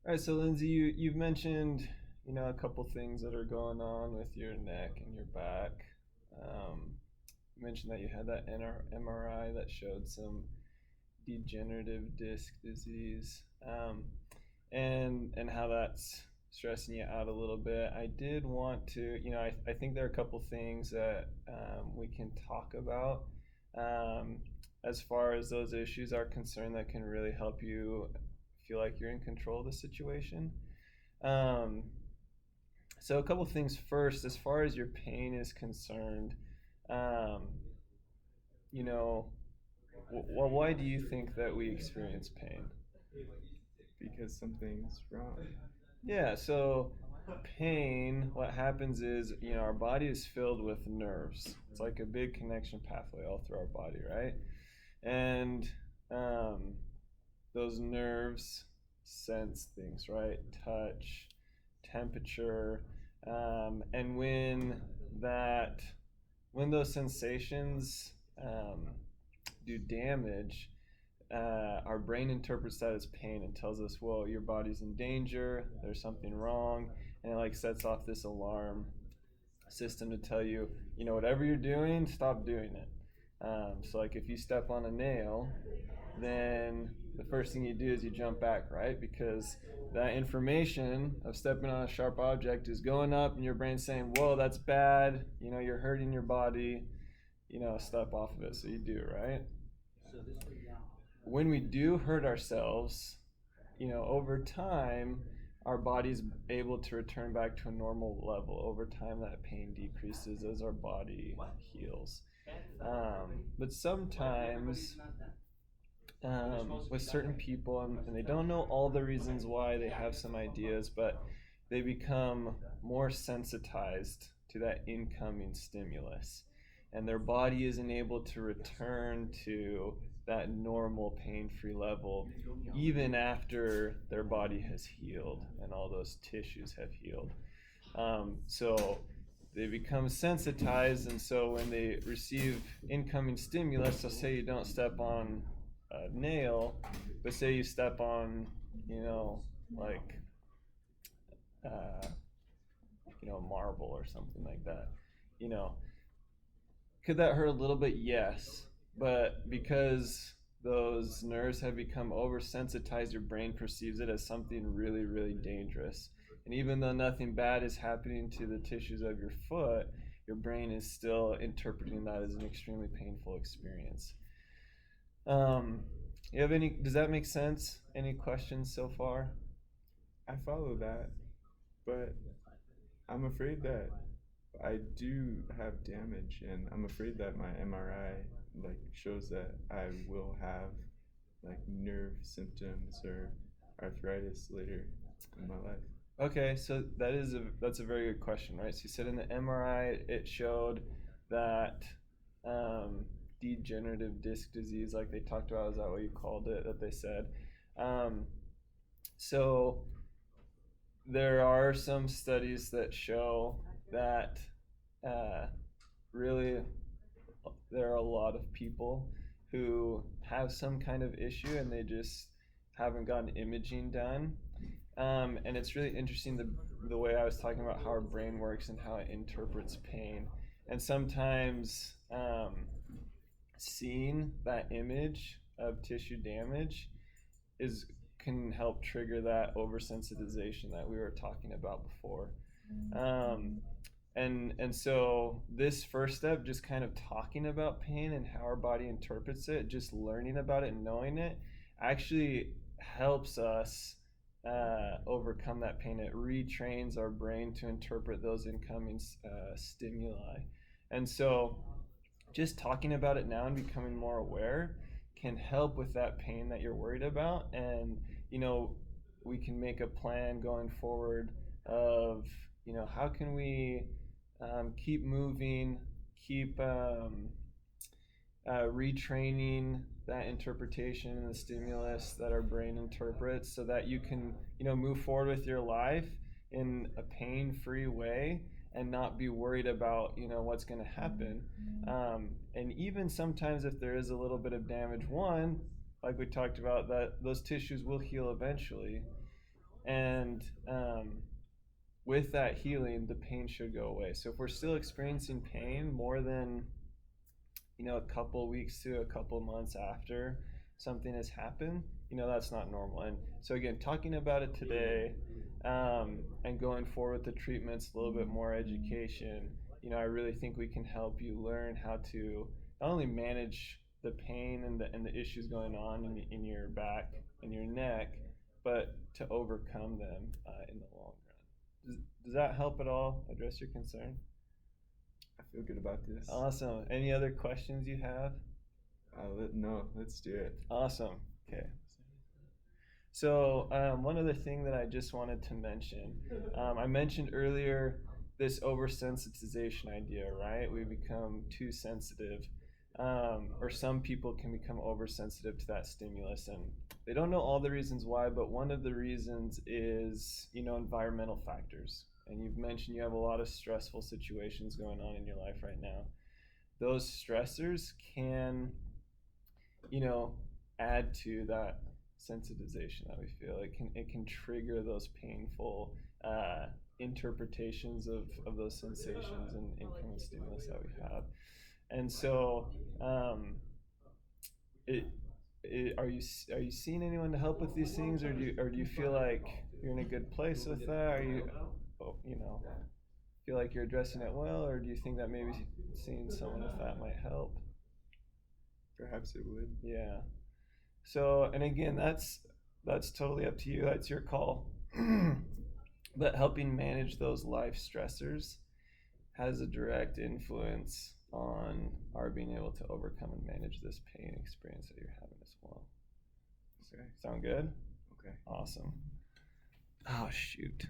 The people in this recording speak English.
All right, so Lindsay, you've mentioned a couple things that are going on with your neck and your back. Um, you mentioned that you had that MRI that showed some degenerative disc disease, and how that's stressing you out a little bit. I did want to, I think there are a couple things that we can talk about um, as far as those issues are concerned that can really help you feel like you're in control of the situation. Um, so a couple things first, as far as your pain is concerned, um, you know, well, why do you think that we experience pain? Because something's wrong. Yeah, so pain, what happens is, our body is filled with nerves. It's like a big connection pathway all through our body, right? And um, those nerves sense things, right? Touch, temperature, and that when those sensations do damage, our brain interprets that as pain and tells us, well, your body's in danger, there's something wrong, and it like sets off this alarm system to tell you, whatever you're doing, stop doing it. So like if you step on a nail, then the first thing you do is you jump back, right? Because that information of stepping on a sharp object is going up, and your brain's saying, whoa, that's bad, you're hurting your body, step off of it. So you do, right? When we do hurt ourselves, over time, our body's able to return back to a normal level. Over time, that pain decreases as our body heals. But sometimes, with certain people, and they don't know all the reasons why, they have some ideas, but they become more sensitized to that incoming stimulus. And their body isn't able to return to that normal pain free level even after their body has healed and all those tissues have healed. So they become sensitized, and so when they receive incoming stimulus, so say you don't step on a nail, but say you step on, like, uh, marble or something like that, you know, could that hurt a little bit? Yes. But because those nerves have become oversensitized, your brain perceives it as something really, really dangerous. And even though nothing bad is happening to the tissues of your foot, your brain is still interpreting that as an extremely painful experience. Um, does that make sense? Any questions so far? I follow that, but I'm afraid that I do have damage, and I'm afraid that my MRI shows that I will have like nerve symptoms or arthritis later in my life. Okay, so that's a very good question, right? So you said in the MRI it showed that um, degenerative disc disease, like they talked about, is that what you called it? That they said. Um, so there are some studies that show that uh, really there are a lot of people who have some kind of issue and they just haven't gotten imaging done. And it's really interesting the way I was talking about how our brain works and how it interprets pain. And sometimes seeing that image of tissue damage is can help trigger that oversensitization that we were talking about before. Um, and so this first step, just kind of talking about pain and how our body interprets it, just learning about it and knowing it, actually helps us overcome that pain. It retrains our brain to interpret those incoming stimuli. And so just talking about it now and becoming more aware can help with that pain that you're worried about. And, we can make a plan going forward of, how can we keep moving, keep retraining that interpretation and the stimulus that our brain interprets so that you can, move forward with your life in a pain-free way and not be worried about, what's going to happen. And even sometimes if there is a little bit of damage, like we talked about, that those tissues will heal eventually. And with that healing, the pain should go away. So if we're still experiencing pain more than a couple weeks to a couple months after something has happened, that's not normal. And so again, talking about it today, and going forward with the treatments, a little bit more education, I really think we can help you learn how to not only manage the pain and the issues going on in your back and your neck, but to overcome them in the long run. Does that help at all address your concern? I feel good about this. Awesome. Any other questions you have? No, let's do it. Awesome. Okay. So one other thing that I just wanted to mention, I mentioned earlier this oversensitization idea, right? We become too sensitive, or some people can become oversensitive to that stimulus, and they don't know all the reasons why, but one of the reasons is, environmental factors. And you've mentioned you have a lot of stressful situations going on in your life right now. Those stressors can, add to that sensitization that we feel. It can trigger those painful interpretations of those sensations and incoming stimulus that we have. And so, it, are you seeing anyone to help with these things, or do you feel like you're in a good place with that? Are you, feel like you're addressing it well, or do you think that maybe seeing someone with that might help? Perhaps it would. Yeah. So, and again, that's totally up to you. That's your call. But helping manage those life stressors has a direct influence on our being able to overcome and manage this pain experience that you're having as well. Okay. Sound good? Okay. Awesome. Oh, shoot.